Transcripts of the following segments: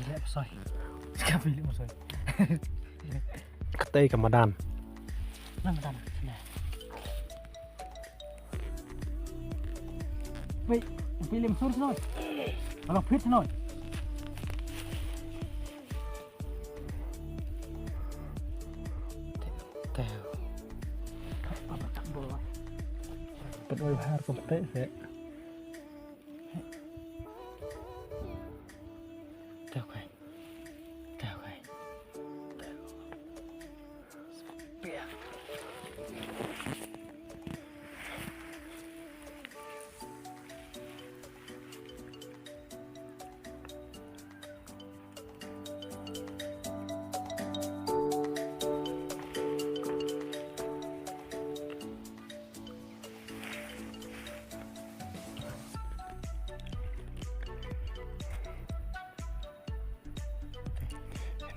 lẹ soi cà phê lẹ soi Tây cầm đànนั่นมันnè vậy phê lẹ soi thôi nó phết thôi Tèo apa tak boleh Kedua har komplit sih Tèo cái Bia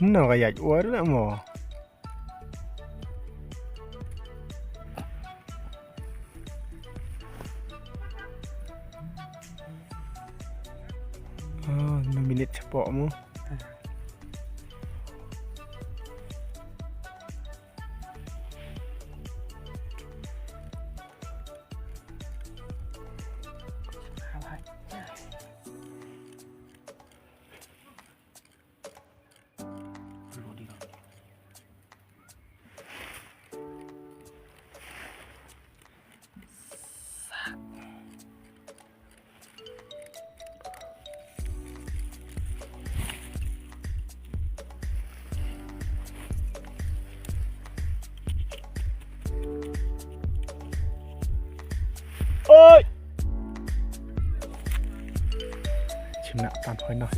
Nó kayak jual lah mo Oh, 5 minit cepok mo Ôi chim nặng tàn thôi nào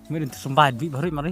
mới đến sông bài vị bảo mà đi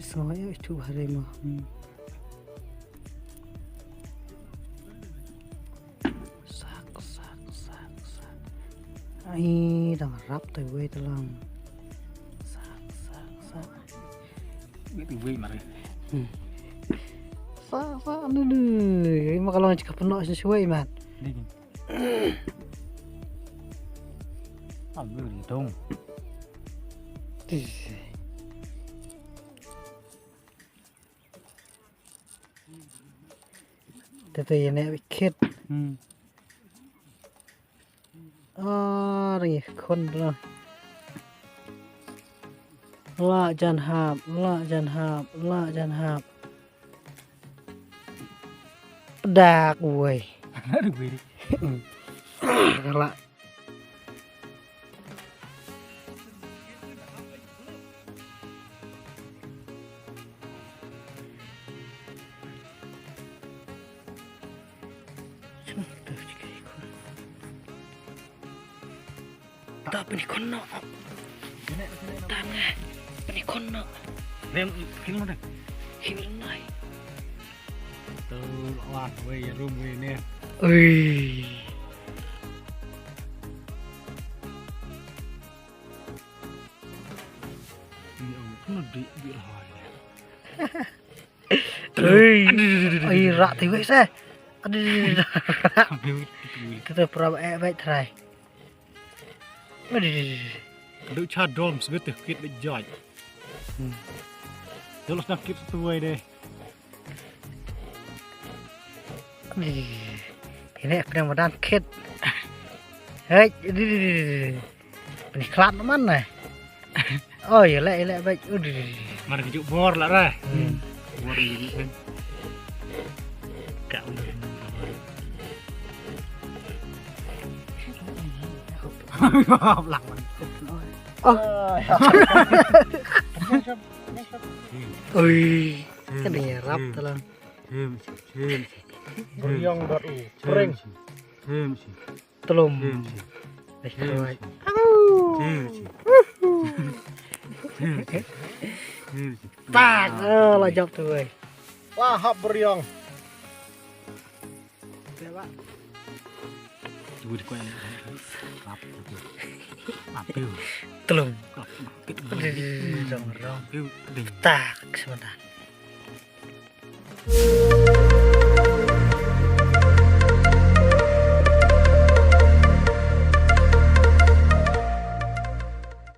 Soalnya itu hari mah sak ai đang rắp tới quê tao lòng sak biết từ vị mà đi sak ini mah kalau cakap penuh sesuai man đi ambil dong Tapi ini bikinนี่คนละละจันหาบดากเว้ย được vị điละtapi ni kono tangan ni kono Rem hilang dah. hilang nai Từ loạt về room về nè. ui Nó bị hỏi. ui rak thì vậy sao kita pernah baik try ดูชาดอมสวิตต์คิดได้ย่อยเดี๋ยวเราจะคิดตัวเลย ทีนี้เป็นมาด้านเคล็ดเฮ้ยเป็นคลาดน้ำมันเลยโอ้ยเละไปมันก็จะบอร์ละไรบอร์อีกเป็นเก่าหลังมันโอ้ยก็ดีรับตลอดบริยองดอดูเร่งตลุมไปช่วยปากเราจบตัวเลยว่าฮับบริยองดูดีกว่าครับปิ้วตลุมร้องปิ้วดึงตากสมบัติ